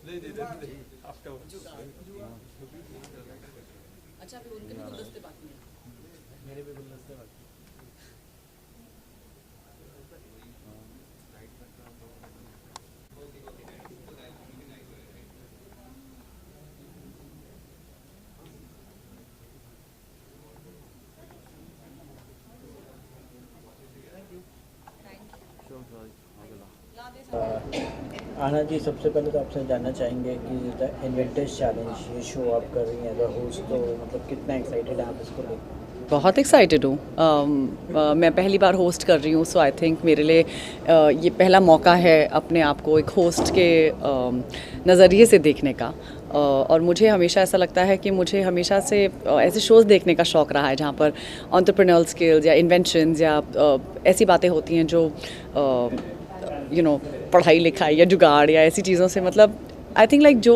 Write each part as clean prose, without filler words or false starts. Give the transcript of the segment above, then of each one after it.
अच्छा, अभी उनके भी गुलदस्ते बाकी हैं। मेरे भी गुलदस्ते बाकी। आना जी, सबसे पहले तो आपसे जानना चाहेंगे कि द इन्वेंटर्स चैलेंज ये शो आप कर रही हैं एज अ होस्ट, तो मतलब कितना एक्साइटेड हैं आप इसको लेकर? बहुत एक्साइटेड हूँ। मैं पहली बार होस्ट कर रही हूँ, सो आई थिंक मेरे लिए ये पहला मौका है अपने आप को एक होस्ट के नज़रिए से देखने का। और मुझे हमेशा ऐसा लगता है कि मुझे हमेशा से ऐसे शोज़ देखने का शौक़ रहा है जहाँ पर एंटरप्रेन्योरल स्किल्स या इन्वेंशंस या ऐसी बातें होती हैं जो पढ़ाई लिखाई या जुगाड़ या ऐसी चीज़ों से, मतलब आई थिंक लाइक जो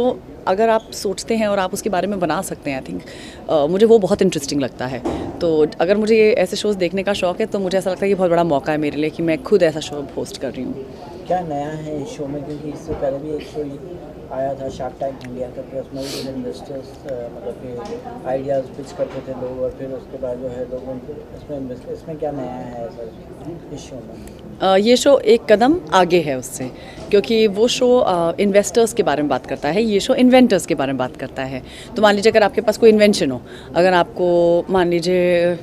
अगर आप सोचते हैं और आप उसके बारे में बना सकते हैं, आई थिंक मुझे वो बहुत इंटरेस्टिंग लगता है। तो अगर मुझे ये ऐसे शोज़ देखने का शौक़ है तो मुझे ऐसा लगता है कि बहुत बड़ा मौका है मेरे लिए कि मैं खुद ऐसा शो होस्ट कर रही हूँ। क्या नया है इस शो में? क्योंकि इससे पहले भी एक शो आया था शार्क टैंक इंडिया का, कि उसमें भी इन्वेस्टर्स मतलब कि आइडियाज़ पिच करते थे लोग, और फिर उसके बाद जो है लोगों को इसमें इन्वेस्ट। इसमें क्या नया है सर इस शो में? ये शो एक कदम आगे है उससे, क्योंकि वो शो इन्वेस्टर्स के बारे में बात करता है, ये शो इन्वेंटर्स के बारे में बात करता है। तो मान लीजिए अगर आपके पास कोई इन्वेंशन हो, अगर आपको मान लीजिए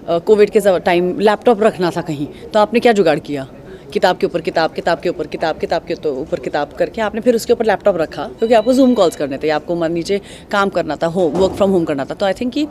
कोविड के टाइम लैपटॉप रखना था कहीं, तो आपने क्या जुगाड़ किया? किताब के ऊपर किताब, किताब के ऊपर किताब, किताब के ऊपर किताब करके आपने फिर उसके ऊपर लैपटॉप रखा, क्योंकि आपको जूम कॉल्स करने थे, आपको मान लीजिए काम करना था, वर्क फ्रॉम होम करना था। तो आई थिंक कि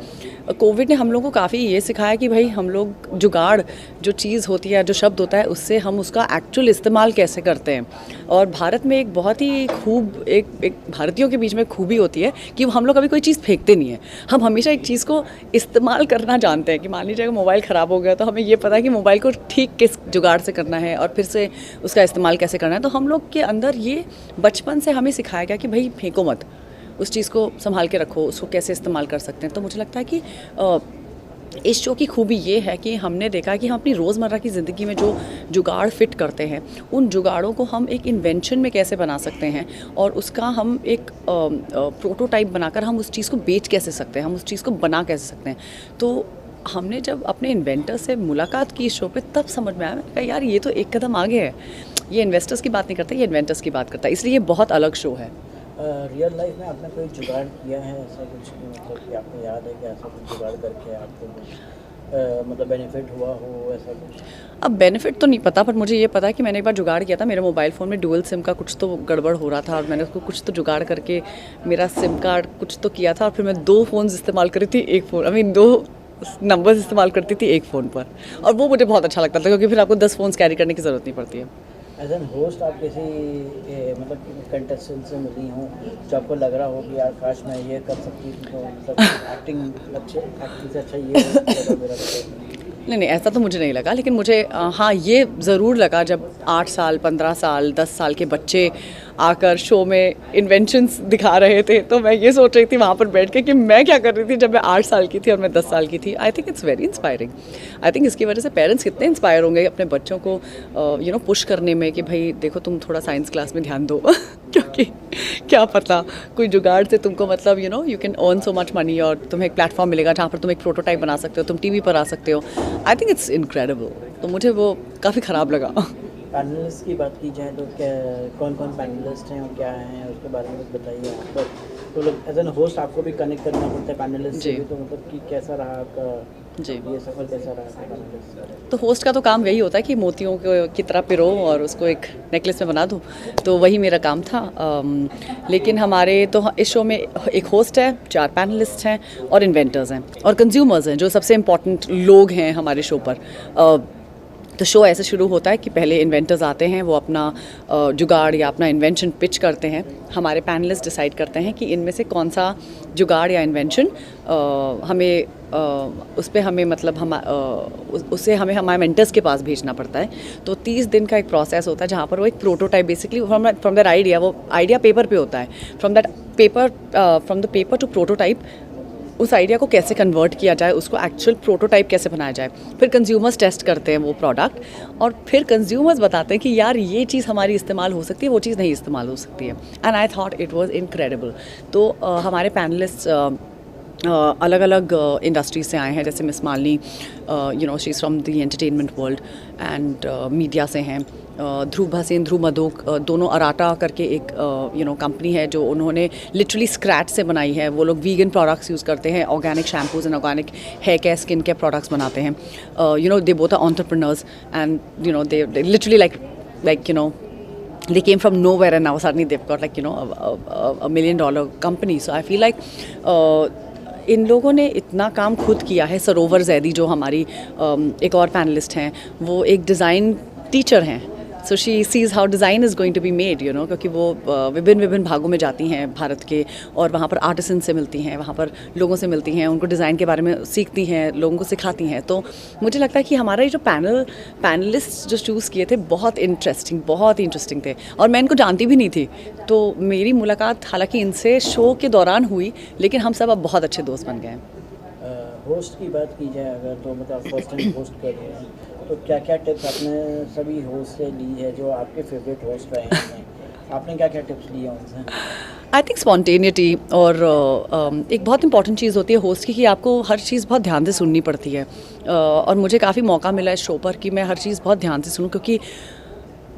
कोविड ने हम लोग को काफ़ी ये सिखाया कि भाई हम लोग जुगाड़ जो चीज़ होती है, जो शब्द होता है, उससे हम उसका एक्चुअल इस्तेमाल कैसे करते हैं। और भारत में एक बहुत ही खूब एक भारतीयों के बीच में खूबी होती है कि हम लोग कभी कोई चीज़ फेंकते नहीं है। हम हमेशा एक चीज़ को इस्तेमाल करना जानते हैं। कि मान लीजिए अगर मोबाइल ख़राब हो गया तो हमें ये पता है कि मोबाइल को ठीक किस जुगाड़ से करना है और फिर से उसका इस्तेमाल कैसे करना है। तो हम लोग के अंदर ये बचपन से हमें सिखाया गया कि भाई फेंको मत, उस चीज़ को संभाल के रखो, उसको कैसे इस्तेमाल कर सकते हैं। तो मुझे लगता है कि इस शो की खूबी ये है कि हमने देखा कि हम अपनी रोज़मर्रा की ज़िंदगी में जो जुगाड़ फिट करते हैं, उन जुगाड़ों को हम एक इन्वेंशन में कैसे बना सकते हैं, और उसका हम एक प्रोटोटाइप बनाकर हम उस चीज़ को बेच कैसे सकते हैं, हम उस चीज़ को बना कैसे सकते हैं। तो हमने जब अपने इन्वेंटर से मुलाकात की इस शो पे, तब समझ में आया, मैंने कहा यार ये तो एक कदम आगे है। ये इन्वेस्टर्स की बात नहीं करता, ये इन्वेंटर्स की बात करता है, इसलिए ये बहुत अलग शो है। रियल लाइफ में आपने कोई जुगाड़ किया है ऐसा कुछ, मतलब कि आपको याद है कि ऐसा कुछ जुगाड़ करके आपको मतलब बेनिफिट हुआ हो ऐसा कुछ? अब बेनिफिट तो नहीं पता, पर मुझे ये पता है कि मैंने एक बार जुगाड़ किया था। मेरे मोबाइल फ़ोन में डुअल सिम का कुछ तो गड़बड़ हो रहा था, और मैंने उसको कुछ तो जुगाड़ करके मेरा सिम कार्ड कुछ तो किया था, और फिर मैं 2 फ़ोन्स इस्तेमाल करी थी, एक फ़ोन 2 नंबर्स इस्तेमाल करती थी एक फ़ोन पर, और वो मुझे बहुत अच्छा लगता था, क्योंकि फिर आपको 10 फ़ोन्स कैरी करने की ज़रूरत नहीं पड़ती है। एज एन होस्ट आप किसी मतलब कंटेस्टेंट से मिली हों जो आपको लग रहा हो कि यार काश मैं ये कर सकती थी, तो मतलब एक्टिंग से अच्छा ये लगा मेरा? नहीं, ऐसा तो मुझे नहीं लगा, लेकिन मुझे हाँ ये ज़रूर लगा जब 8 साल, 15 साल, 10 साल के बच्चे आकर शो में इन्वेंशंस दिखा रहे थे। तो मैं ये सोच रही थी वहाँ पर बैठ के कि मैं क्या कर रही थी जब मैं 8 साल की थी और मैं 10 साल की थी। I think it's very inspiring. I think इसकी वजह से पेरेंट्स कितने इंस्पायर होंगे अपने बच्चों को पुश करने में कि भाई देखो तुम थोड़ा साइंस क्लास में ध्यान दो क्योंकि क्या पता कोई जुगाड़ से तुमको मतलब you can earn so much money, और तुम्हें एक प्लेटफॉर्म मिलेगा जहाँ पर तुम एक प्रोटोटाइप बना सकते हो, तुम टीवी पर आ सकते हो। I think it's incredible. तो मुझे वो काफ़ी ख़राब लगा। पैनलिस्ट की बात की जाए तो क्या कौन कौन पैनलिस्ट हैं और क्या हैं उसके बारे में कुछ बताइए आप। तो लोग एज एन होस्ट आपको भी कनेक्ट करना पड़ता है पैनलिस्ट से भी, तो मतलब कि कैसा रहा आपका जी, ये सफ़र, कैसा रहा आपका पैनलिस्ट? तो होस्ट का तो काम यही होता है कि मोतियों की तरह पिरो और उसको एक नेकलेस में बना दूँ, तो वही मेरा काम था। लेकिन हमारे तो इस शो में एक होस्ट है, 4 पैनलिस्ट हैं और इन्वेंटर्स हैं और कंज्यूमर्स हैं, जो सबसे इम्पॉर्टेंट लोग हैं हमारे शो पर। तो शो ऐसे शुरू होता है कि पहले इन्वेंटर्स आते हैं, वो अपना जुगाड़ या अपना इन्वेंशन पिच करते हैं। हमारे पैनलिस्ट डिसाइड करते हैं कि इनमें से कौन सा जुगाड़ या इन्वेंशन उस पर हमें मतलब उससे हमें हमारे मेंटर्स के पास भेजना पड़ता है। तो 30 दिन का एक प्रोसेस होता है जहाँ पर वो एक prototype basically from that idea, वो आइडिया पेपर पे होता है, from the paper two prototype उस आइडिया को कैसे कन्वर्ट किया जाए, उसको एक्चुअल प्रोटोटाइप कैसे बनाया जाए, फिर कंज्यूमर्स टेस्ट करते हैं वो प्रोडक्ट और फिर कंज्यूमर्स बताते हैं कि यार ये चीज़ हमारी इस्तेमाल हो सकती है, वो चीज़ नहीं इस्तेमाल हो सकती है। And I thought it was incredible. तो हमारे पैनलिस्ट अलग अलग इंडस्ट्री से आए हैं, जैसे miss Malini she is from the entertainment world and media से हैं। ध्रुव भसीन, ध्रुव मधोक, दोनों अराटा करके एक कंपनी है जो उन्होंने लिटरली स्क्रैच से बनाई है। वो लोग वीगन प्रोडक्ट्स यूज़ करते हैं, organic shampoos and organic hair care, skin care products बनाते हैं। They both are entrepreneurs and they literally like they came from nowhere and now suddenly they've got like $1 million company. So I feel like इन लोगों ने इतना काम खुद किया है। सरोवर जैदी जो हमारी एक और पैनलिस्ट हैं, वो एक डिज़ाइन टीचर हैं। So she sees how design is going to be made क्योंकि वो विभिन्न भागों में जाती हैं भारत के और वहाँ पर आर्टिसन से मिलती हैं, वहाँ पर लोगों से मिलती हैं, उनको डिज़ाइन के बारे में सीखती हैं, लोगों को सिखाती हैं। तो मुझे लगता है कि हमारा ये जो पैनलिस्ट जो चूज़ किए थे बहुत ही इंटरेस्टिंग थे और मैं इनको जानती भी नहीं थी। तो मेरी मुलाकात हालांकि इनसे शो के दौरान हुई, लेकिन हम सब अब बहुत अच्छे दोस्त बन गए हैं। होस्ट की बात की जाए अगर तो मतलब फर्स्ट टाइम होस्ट कर रहे हैं, तो क्या क्या टिप्स आपने सभी होस्ट से ली है जो आपके फेवरेट होस्ट रहे हैं? आपने क्या क्या टिप्स लिए उनसे? आई थिंक स्पॉन्टेनिटी और एक बहुत इंपॉर्टेंट चीज़ होती है होस्ट की कि आपको हर चीज़ बहुत ध्यान से सुननी पड़ती है। और मुझे काफ़ी मौका मिला इस शो पर कि मैं हर चीज़ बहुत ध्यान से सुनूं, क्योंकि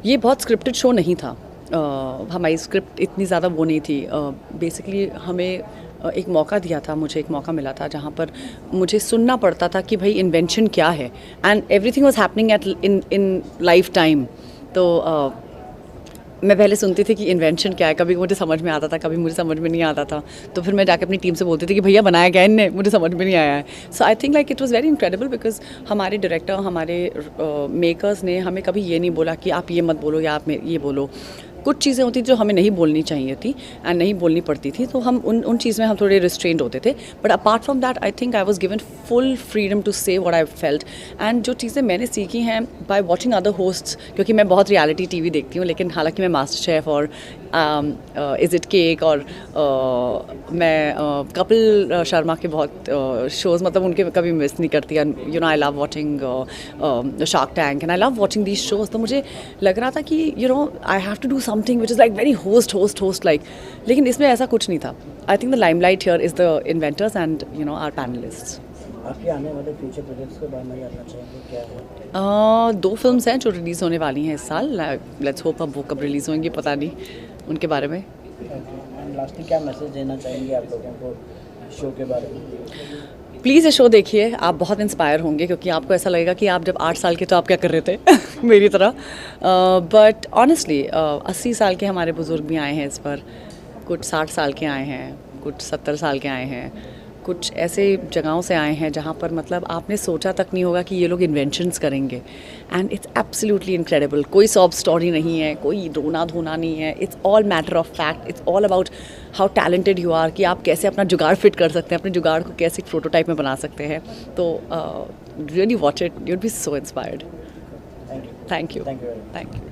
ये बहुत स्क्रिप्टेड शो नहीं था। हमारी स्क्रिप्ट इतनी ज़्यादा वो नहीं थी। बेसिकली हमें एक मौका दिया था, मुझे एक मौका मिला था जहाँ पर मुझे सुनना पड़ता था कि भाई इन्वेंशन क्या है, and everything was happening at in life time. तो मैं पहले सुनती थी कि इन्वेंशन क्या है, कभी मुझे समझ में आता था, कभी मुझे समझ में नहीं आता था। तो फिर मैं जाकर अपनी टीम से बोलती थी कि भैया बनाया क्या इनने, मुझे समझ में नहीं आया है। So I think like it was very incredible because हमारे डायरेक्टर, हमारे मेकर्स ने हमें कभी ये नहीं बोला कि आप ये मत बोलो या आप ये बोलो। कुछ चीज़ें होती जो हमें नहीं बोलनी चाहिए थी एंड नहीं बोलनी पड़ती थी, तो हम उन चीज़ में हम थोड़े रिस्ट्रेंड होते थे। But apart from that I think I was given full freedom to say what I felt. And जो चीज़ें मैंने सीखी हैं बाय वाचिंग अदर होस्ट्स, क्योंकि मैं बहुत रियलिटी टीवी देखती हूँ, लेकिन हालांकि मैं मास्टर शेफ और इज़ इट केक और मैं कपिल शर्मा के बहुत शोज़ मतलब उनके कभी मिस नहीं करती। I love watching Shark Tank and I love watching these shows. तो मुझे लग रहा था कि I have to do something which is like very host like, लेकिन इसमें ऐसा कुछ नहीं था। I think the limelight here is the inventors and our panelists. आपके आने वाले फ्यूचर प्रोजेक्ट्स के बारे में जानना चाहेंगे, क्या है? 2 फिल्म्स हैं जो रिलीज़ होने वाली हैं इस साल। लेट्स होप अब वो कब रिलीज़ होंगी पता नहीं उनके बारे में। एंड लास्टली क्या मैसेज देना चाहेंगे आप लोगों को शो के बारे में? प्लीज़ ये शो देखिए, आप बहुत इंस्पायर होंगे, क्योंकि आपको ऐसा लगेगा कि आप जब 8 साल के तो आप क्या कर रहे थे मेरी तरह। बट ऑनेस्टली 80 साल के हमारे बुज़ुर्ग भी आए हैं इस पर, कुछ 60 साल के आए हैं, कुछ 70 साल के आए हैं, कुछ ऐसे जगहों से आए हैं जहाँ पर मतलब आपने सोचा तक नहीं होगा कि ये लोग इन्वेंशंस करेंगे। And it's absolutely incredible. कोई सॉब स्टोरी नहीं है, कोई रोना धोना नहीं है। It's all matter of fact. It's all about how talented you are, कि आप कैसे अपना जुगाड़ फिट कर सकते हैं, अपने जुगाड़ को कैसे प्रोटोटाइप में बना सकते हैं। तो really watch it, you'd be so inspired. Thank you. Thank you. Thank you. Thank you.